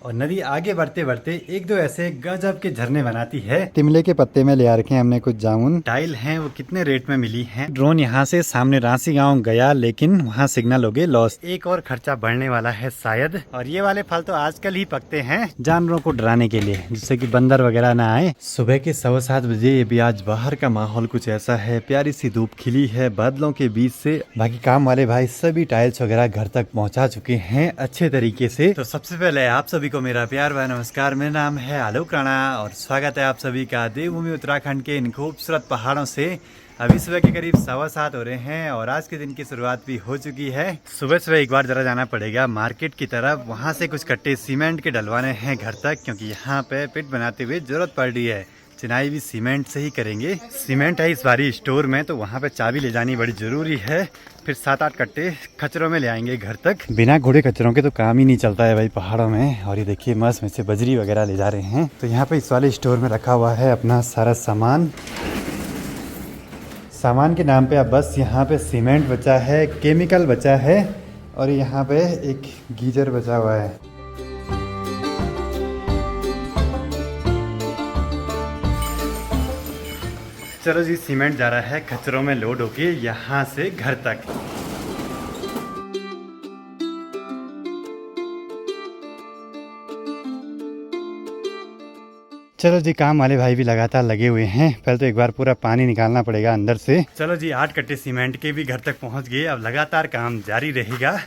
और नदी आगे बढ़ते बढ़ते एक दो ऐसे गजब के झरने बनाती है। तिमले के पत्ते में ले आ रखे हैं हमने कुछ जामुन। टाइल हैं वो कितने रेट में मिली हैं। ड्रोन यहाँ से सामने रांसी गांव गया, लेकिन वहाँ सिग्नल हो गए लॉस। एक और खर्चा बढ़ने वाला है शायद। और ये वाले फल तो आजकल ही पकते हैं जानवरों को डराने के लिए, जिससे कि बंदर वगैरह ना आए। सुबह के 7:15 बजे भी आज बाहर का माहौल कुछ ऐसा है, प्यारी सी धूप खिली है बादलों के बीच से। बाकी काम वाले भाई सभी टाइल्स वगैरह घर तक पहुंचा चुके हैं अच्छे तरीके से। तो सबसे पहले आप सभी को मेरा प्यार व नमस्कार। मेरा नाम है आलोक राणा और स्वागत है आप सभी का देवभूमि उत्तराखंड के इन खूबसूरत पहाड़ों से। अभी सुबह के करीब 7:15 हो रहे हैं और आज के दिन की शुरुआत भी हो चुकी है। सुबह सुबह एक बार जरा जाना पड़ेगा मार्केट की तरफ, वहाँ से कुछ कट्टे सीमेंट के डलवाने हैं घर तक, क्योंकि यहाँ पे पिट बनाते हुए जरूरत पड़ रही है। चिनाई भी सीमेंट से ही करेंगे। सीमेंट है इस बारी स्टोर में, तो वहाँ पे चाबी ले जानी बड़ी जरूरी है। फिर 7-8 कट्टे खच्चरों में ले आएंगे घर तक। बिना घोड़े खच्चरों के तो काम ही नहीं चलता है भाई पहाड़ों में। और ये देखिए मस्त में से बजरी वगैरह ले जा रहे हैं। तो यहाँ पे इस वाले स्टोर में रखा हुआ है अपना सारा सामान। सामान के नाम पे अब बस यहाँ पे सीमेंट बचा है, केमिकल बचा है और यहाँ पे एक गीजर बचा हुआ है। चलो जी, सीमेंट जा रहा है खच्चरों में लोड होके यहाँ से घर तक। चलो जी, काम वाले भाई भी लगातार लगे हुए हैं। पहले तो एक बार पूरा पानी निकालना पड़ेगा अंदर से। चलो जी, 8 कट्टे सीमेंट के भी घर तक पहुँच गए। अब लगातार काम जारी रहेगा।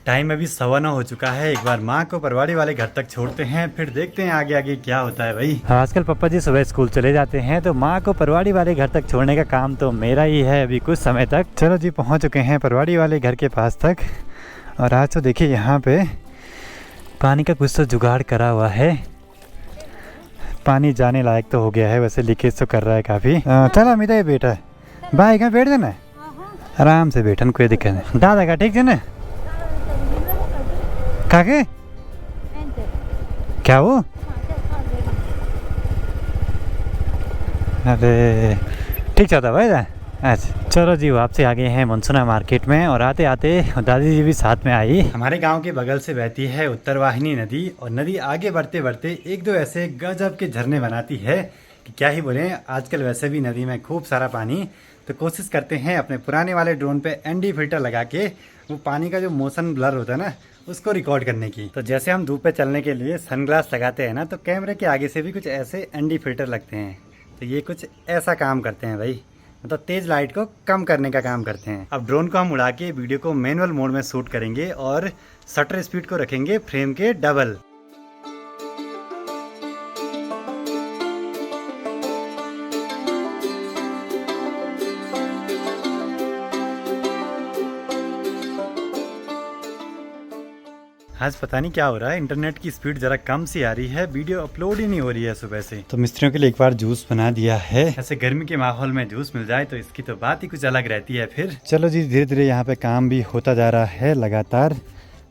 टाइम अभी 9:15 हो चुका है। एक बार माँ को परवाड़ी वाले घर तक छोड़ते हैं, फिर देखते हैं आगे आगे क्या होता है भाई। आजकल पापा जी सुबह स्कूल चले जाते हैं, तो माँ को परवाड़ी वाले घर तक छोड़ने का काम तो मेरा ही है अभी कुछ समय तक। चलो जी, पहुँच चुके हैं परवाड़ी वाले घर के पास तक। और आज तो देखिए यहाँ पे पानी का कुछ तो जुगाड़ करा हुआ है। पानी जाने लायक तो हो गया है, वैसे लीकेज तो कर रहा है काफ़ी। चलो अमिता ये बेटा भाई कहाँ बैठ देना, आराम से बैठन, कोई दिक्कत नहीं। दादा का ठीक है ना काके क्या वो? अरे ठीक था भाई। अच्छा चलो जी, वापसी आ गए हैं मनसुना मार्केट में। और आते आते दादी जी भी साथ में आई। हमारे गांव के बगल से बहती है उत्तरवाहिनी नदी, और नदी आगे बढ़ते बढ़ते एक दो ऐसे गजब के झरने बनाती है कि क्या ही बोले। आजकल वैसे भी नदी में खूब सारा पानी, तो कोशिश करते हैं अपने पुराने वाले ड्रोन पे एनडी फिल्टर लगा के वो पानी का जो मोशन ब्लर होता है ना, उसको रिकॉर्ड करने की। तो जैसे हम धूप पे चलने के लिए सनग्लास लगाते हैं ना, तो कैमरे के आगे से भी कुछ ऐसे एनडी फिल्टर लगते हैं। तो ये कुछ ऐसा काम करते हैं भाई, मतलब तेज लाइट को कम करने का काम करते हैं। अब ड्रोन को हम उड़ा के वीडियो को मैनुअल मोड में शूट करेंगे और शटर स्पीड को रखेंगे फ्रेम के डबल। आज पता नहीं क्या हो रहा है, इंटरनेट की स्पीड जरा कम सी आ रही है, वीडियो अपलोड ही नहीं हो रही है सुबह से। तो मिस्त्रियों के लिए एक बार जूस बना दिया है। ऐसे गर्मी के माहौल में जूस मिल जाए तो इसकी तो बात ही कुछ अलग रहती है फिर। चलो जी, धीरे धीरे यहाँ पे काम भी होता जा रहा है लगातार,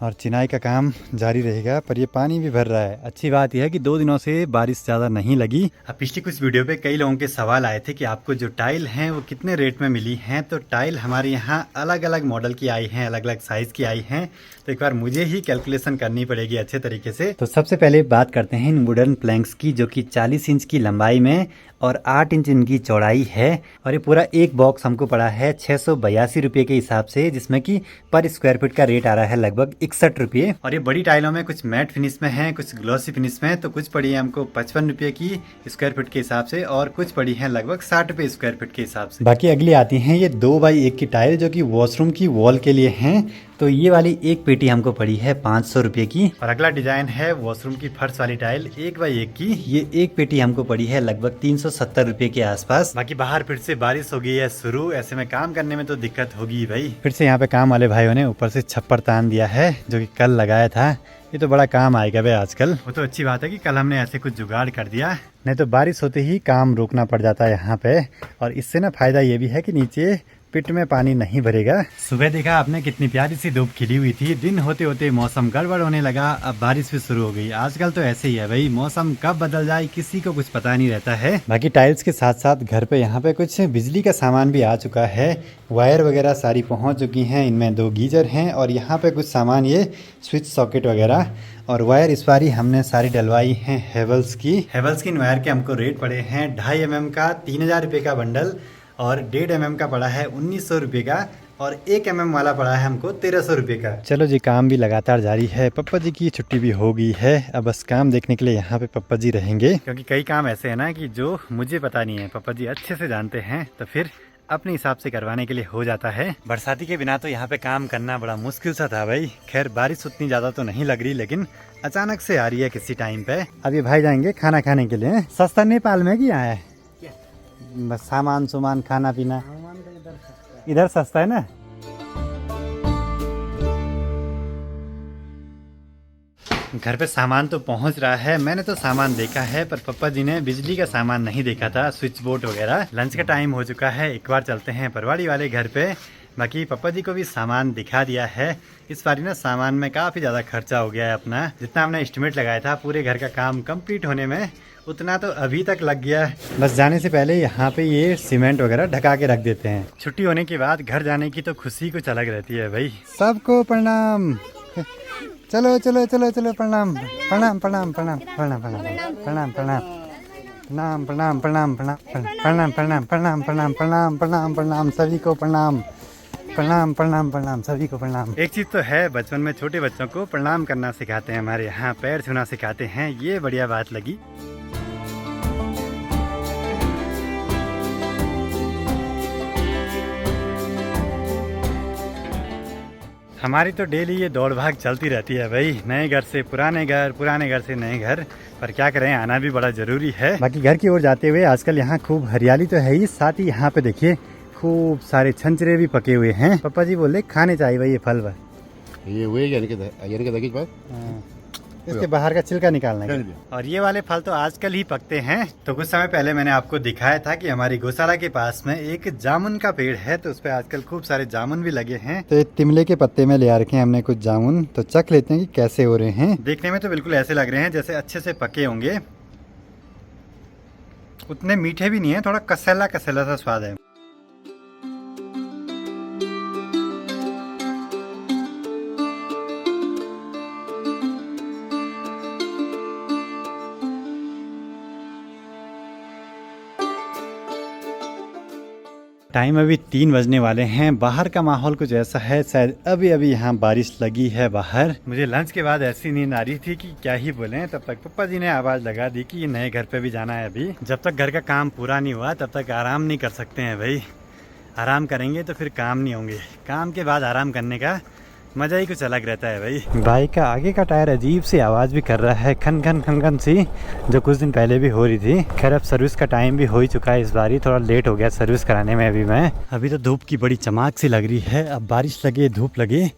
और चिनाई का काम जारी रहेगा। पर ये पानी भी भर रहा है। अच्छी बात यह है कि 2 दिनों से बारिश ज़्यादा नहीं लगी। अब पिछली कुछ वीडियो पे कई लोगों के सवाल आए थे कि आपको जो टाइल हैं वो कितने रेट में मिली हैं। तो टाइल हमारे यहाँ अलग अलग मॉडल की आई हैं, अलग अलग साइज़ की आई हैं। तो एक बार मुझे ही कैलकुलेशन करनी पड़ेगी अच्छे तरीके से। तो सबसे पहले बात करते हैं इन वुडन प्लैंक्स की, जो कि 40 इंच की लंबाई में और 8 इंच इनकी चौड़ाई है। और ये पूरा एक बॉक्स हमको पड़ा है 682 रुपये के हिसाब से, जिसमें कि पर स्क्वायर फीट का रेट आ रहा है लगभग 61 रुपये। और ये बड़ी टाइलों में कुछ मैट फिनिश में है, कुछ ग्लॉसी फिनिश में है। तो कुछ पड़ी है हमको 55 रुपये की स्क्वायर फीट के हिसाब से, और कुछ पड़ी है लगभग 60 रुपये स्क्वायर फीट के हिसाब से। बाकी अगली आती है ये 2x1 की टाइल, जो कि वॉशरूम की वॉल के लिए है। तो ये वाली एक पेटी हमको पड़ी है 500 रुपये की। और अगला डिजाइन है वॉशरूम की फर्श वाली टाइल 1x1 की। ये एक पेटी हमको पड़ी है लगभग 370 रुपये के आसपास। बाकी बाहर फिर से बारिश हो गई है शुरू, ऐसे में काम करने में तो दिक्कत होगी भाई। फिर से यहाँ पे काम वाले भाइयों ने ऊपर से छप्पर तान दिया है, जो कि कल लगाया था। ये तो बड़ा काम आएगा भाई आजकल। वो तो अच्छी बात है कि कल हमने ऐसे कुछ जुगाड़ कर दिया, नहीं तो बारिश होते ही काम रोकना पड़ जाता है यहाँ पे। और इससे ना फायदा ये भी है कि नीचे पिट में पानी नहीं भरेगा। सुबह देखा आपने कितनी प्यारी सी धूप खिली हुई थी, दिन होते होते मौसम गड़बड़ होने लगा, अब बारिश भी शुरू हो गई। आजकल तो ऐसे ही है भाई, मौसम कब बदल जाए किसी को कुछ पता नहीं रहता है। बाकी टाइल्स के साथ साथ घर पे यहाँ पे कुछ बिजली का सामान भी आ चुका है, वायर वगैरह सारी पहुँच चुकी हैं। इनमें 2 गीजर हैं और यहाँ पे कुछ सामान ये स्विच सॉकेट वगैरह और वायर इस बारी हमने सारी डलवाई हैं हेवल्स की। हेवल्स की इन वायर के हमको रेट पड़े हैं 2.5 mm का 3000 रुपये का बंडल और 1.5 mm का पड़ा है 1900 रुपये का और 1 mm वाला पड़ा है हमको 1300 रुपये का। चलो जी, काम भी लगातार जारी है। पप्पा जी की छुट्टी भी हो गई है, अब बस काम देखने के लिए यहाँ पे पप्पा जी रहेंगे, क्योंकि कई काम ऐसे है ना कि जो मुझे पता नहीं है, पप्पा जी अच्छे से जानते हैं, तो फिर अपने हिसाब से करवाने के लिए हो जाता है। बरसाती के बिना तो यहाँ पे काम करना बड़ा मुश्किल सा था भाई। खैर बारिश उतनी ज्यादा तो नहीं लग रही, लेकिन अचानक से आ रही है किसी टाइम पे। अब ये भाई जाएंगे खाना खाने के लिए। सस्ता नेपाल में क्या है, बस सामान खाना पीना इधर सस्ता है ना। घर पे सामान तो पहुंच रहा है, मैंने तो सामान देखा है, पर पप्पा जी ने बिजली का सामान नहीं देखा था, स्विच बोर्ड वगैरह। लंच का टाइम हो चुका है, एक बार चलते हैं परवाड़ी वाले घर पे। बाकी पप्पा जी को भी सामान दिखा दिया है। इस बारी ना सामान में काफ़ी ज़्यादा खर्चा हो गया है अपना, जितना हमने एस्टिमेट लगाया था पूरे घर का काम कंप्लीट होने में, उतना तो अभी तक लग गया। बस जाने से पहले यहाँ पे ये सीमेंट वगैरह ढका के रख देते हैं। छुट्टी होने के बाद घर जाने की तो खुशी कुछ अलग रहती है भाई। सबको प्रणाम, चलो चलो चलो चलो, प्रणाम प्रणाम प्रणाम प्रणाम प्रणाम प्रणाम प्रणाम प्रणाम प्रणाम प्रणाम प्रणाम प्रणाम प्रणाम प्रणाम प्रणाम प्रणाम प्रणाम प्रणाम प्रणाम सभी को प्रणाम, प्रणाम प्रणाम प्रणाम सभी को प्रणाम। एक चीज तो है, बचपन में छोटे बच्चों को प्रणाम करना सिखाते हैं हमारे यहाँ, पैर छूना सिखाते हैं, ये बढ़िया बात लगी। हमारी तो डेली ये दौड़ भाग चलती रहती है भाई, नए घर से पुराने घर, पुराने घर से नए घर, पर क्या करें, आना भी बड़ा जरूरी है। बाकी घर की ओर जाते हुए आजकल यहाँ खूब हरियाली तो है ही, साथ ही यहाँ पे देखिए खूब सारे छंचरे भी पके हुए हैं। पापा जी बोले खाने चाहिए भाई ये फल, ये हुए यानी कि इसके बाहर का छिलका निकालना है। और ये वाले फल तो आजकल ही पकते हैं। तो कुछ समय पहले मैंने आपको दिखाया था कि हमारी गौशाला के पास में एक जामुन का पेड़ है, तो उस पे आजकल खूब सारे जामुन भी लगे हैं। तो तिमले के पत्ते में ले आ रखे हैं हमने कुछ जामुन, तो चख लेते हैं कि कैसे हो रहे हैं। देखने में तो बिल्कुल ऐसे लग रहे हैं जैसे अच्छे से पके होंगे, उतने मीठे भी नहीं है, थोड़ा कसेला कसेला सा स्वाद है। टाइम अभी 3 बजने वाले हैं, बाहर का माहौल कुछ ऐसा है, शायद अभी अभी यहाँ बारिश लगी है बाहर। मुझे लंच के बाद ऐसी नींद आ रही थी कि क्या ही बोलें, तब तक पप्पा जी ने आवाज़ लगा दी कि नए घर पे भी जाना है अभी। जब तक घर का काम पूरा नहीं हुआ तब तक आराम नहीं कर सकते हैं भाई, आराम करेंगे तो फिर काम नहीं होंगे, काम के बाद आराम करने का मज़ा ही कुछ अलग रहता है भाई। बाइक का आगे का टायर अजीब सी आवाज़ भी कर रहा है, खन खन खन खन सी, जो कुछ दिन पहले भी हो रही थी। खैर अब सर्विस का टाइम भी हो ही चुका है, इस बारी थोड़ा लेट हो गया सर्विस कराने में। अभी तो धूप की बड़ी चमक सी लग रही है, अब बारिश लगे धूप लगे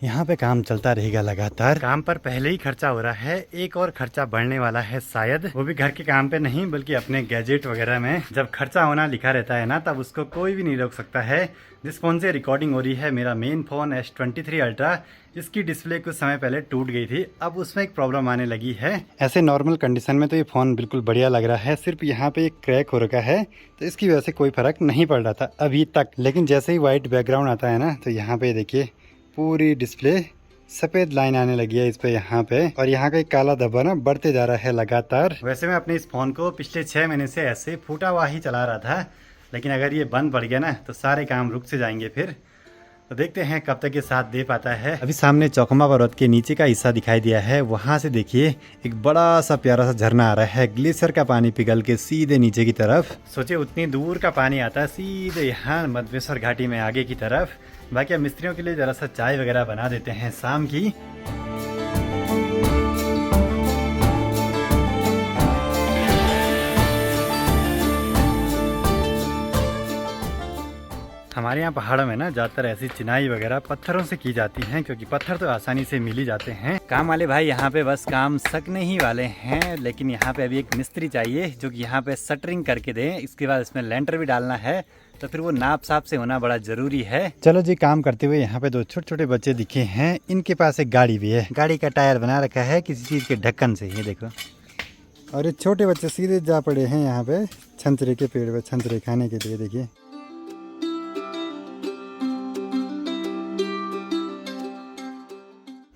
यहाँ पे काम चलता रहेगा लगातार। काम पर पहले ही खर्चा हो रहा है, एक और खर्चा बढ़ने वाला है शायद, वो भी घर के काम पे नहीं बल्कि अपने गैजेट वगैरह में। जब खर्चा होना लिखा रहता है ना, तब उसको कोई भी नहीं रोक सकता है। जिस फोन से रिकॉर्डिंग हो रही है, मेरा मेन फोन S23 अल्ट्रा, इसकी डिस्प्ले कुछ समय पहले टूट गई थी, अब उसमें एक प्रॉब्लम आने लगी है। ऐसे नॉर्मल कंडीशन में तो ये फ़ोन बिल्कुल बढ़िया लग रहा है, सिर्फ यहाँ पे एक क्रैक हो रखा है, तो इसकी वजह से कोई फ़र्क नहीं पड़ रहा था अभी तक। लेकिन जैसे ही वाइट बैकग्राउंड आता है ना, तो यहाँ पे देखिए पूरी डिस्प्ले सफ़ेद लाइन आने लगी है इस पे यहाँ पे, और यहाँ का एक काला धब्बा ना बढ़ते जा रहा है लगातार। वैसे मैं अपने इस फ़ोन को पिछले 6 महीने से ऐसे फूटा हुआ ही चला रहा था, लेकिन अगर ये बंद पड़ गया ना तो सारे काम रुक से जाएंगे फिर। तो देखते हैं कब तक ये साथ दे पाता है। अभी सामने चौखमा पर्वत के नीचे का हिस्सा दिखाई दिया है, वहाँ से देखिए एक बड़ा सा प्यारा सा झरना आ रहा है, ग्लेशियर का पानी पिघल के सीधे नीचे की तरफ। सोचिए उतनी दूर का पानी आता है सीधे यहाँ मधवेश्वर घाटी में आगे की तरफ। बाकी अब मिस्त्रियों के लिए जरा सा चाय वगैरह बना देते हैं शाम की। हमारे यहाँ पहाड़ों में ना ज़्यादातर ऐसी चिनाई वगैरह पत्थरों से की जाती हैं, क्योंकि पत्थर तो आसानी से मिल ही जाते हैं। काम वाले भाई यहाँ पे बस काम सकने ही वाले हैं, लेकिन यहाँ पे अभी एक मिस्त्री चाहिए जो कि यहाँ पे शटरिंग करके दे। इसके बाद इसमें लेंटर भी डालना है, तो फिर वो नाप साप से होना बड़ा जरूरी है। चलो जी, काम करते हुए यहाँ पे दो छोटे छोटे बच्चे दिखे हैं। इनके पास एक गाड़ी भी है। गाड़ी का टायर बना रखा है किसी चीज के ढक्कन से, ये देखो। और ये छोटे बच्चे सीधे जा पड़े हैं यहाँ पे संतरे के पेड़ पे संतरे खाने के लिए। देखिए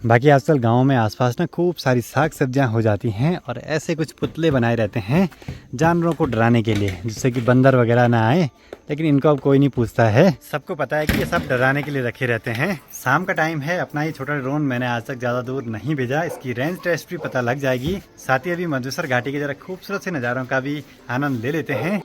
बाकी आजकल गाँव में आसपास ना खूब सारी साग सब्जियां हो जाती हैं और ऐसे कुछ पुतले बनाए रहते हैं जानवरों को डराने के लिए, जिससे कि बंदर वगैरह ना आए। लेकिन इनको अब कोई नहीं पूछता है, सबको पता है कि ये सब डराने के लिए रखे रहते हैं। शाम का टाइम है, अपना ये छोटा ड्रोन मैंने आज तक ज़्यादा दूर नहीं भेजा, इसकी रेंज टेस्ट भी पता लग जाएगी। साथ ही अभी मंदसौर घाटी के जरा खूबसूरत से नज़ारों का भी आनंद ले लेते हैं।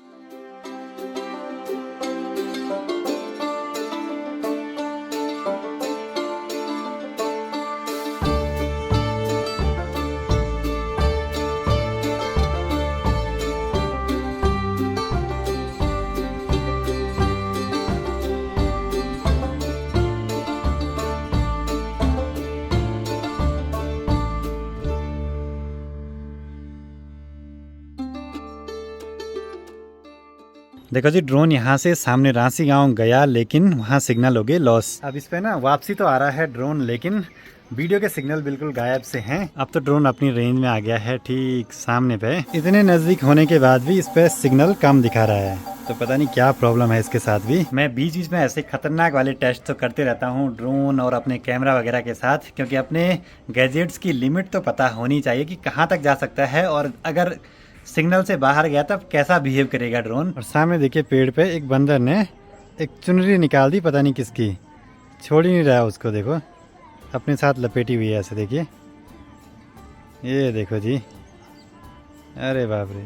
देखो जी, ड्रोन यहाँ से सामने रांसी गांव गया, लेकिन वहाँ सिग्नल हो गए लॉस। अब इस पे ना वापसी तो आ रहा है ड्रोन, लेकिन वीडियो के सिग्नल बिल्कुल गायब से हैं। अब तो ड्रोन अपनी रेंज में आ गया है ठीक सामने पे। इतने नजदीक होने के बाद भी इस पे सिग्नल कम दिखा रहा है, तो पता नहीं क्या प्रॉब्लम है इसके साथ भी। मैं बीच बीच में ऐसे खतरनाक वाले टेस्ट तो करते रहता हूँ ड्रोन और अपने कैमरा वगैरह के साथ, क्योंकि अपने गैजेट्स की लिमिट तो पता होनी चाहिए कि कहाँ तक जा सकता है, और अगर सिग्नल से बाहर गया तब कैसा बिहेव करेगा ड्रोन। और सामने देखिए पेड़ पे एक बंदर ने एक चुनरी निकाल दी, पता नहीं किसकी, छोड़ ही नहीं रहा उसको। देखो अपने साथ लपेटी हुई है ऐसे, देखिए ये देखो जी। अरे बाप रे,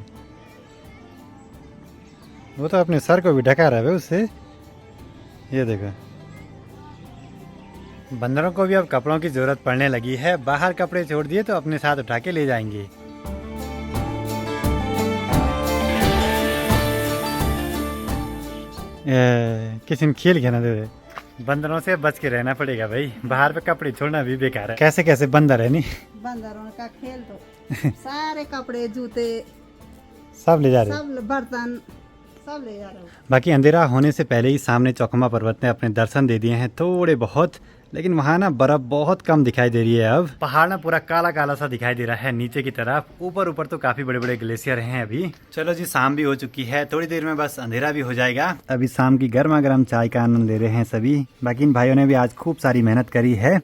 वो तो अपने सर को भी ढका रहा है उससे। ये देखो, बंदरों को भी अब कपड़ों की जरूरत पड़ने लगी है। बाहर कपड़े छोड़ दिए तो अपने साथ उठा के ले जाएंगे। किसी ने खेल खेलना दे, बंदरों से बच के रहना पड़ेगा भाई। बाहर पे कपड़े छोड़ना भी बेकार है। कैसे कैसे बंदर है नहीं, बंदरों का खेल तो सारे कपड़े जूते सब ले जा रहे, सब बर्तन सब ले जा रहे हो। बाकी अंधेरा होने से पहले ही सामने चौखमा पर्वत ने अपने दर्शन दे दिए हैं थोड़े बहुत, लेकिन वहाँ ना बर्फ बहुत कम दिखाई दे रही है। अब पहाड़ ना पूरा काला काला सा दिखाई दे रहा है नीचे की तरफ। ऊपर ऊपर तो काफी बड़े बड़े ग्लेशियर हैं अभी। चलो जी, शाम भी हो चुकी है, थोड़ी देर में बस अंधेरा भी हो जाएगा। अभी शाम की गर्मा गर्म चाय का आनंद ले रहे हैं सभी। बाकी इन भाइयों ने भी आज खूब सारी मेहनत करी है।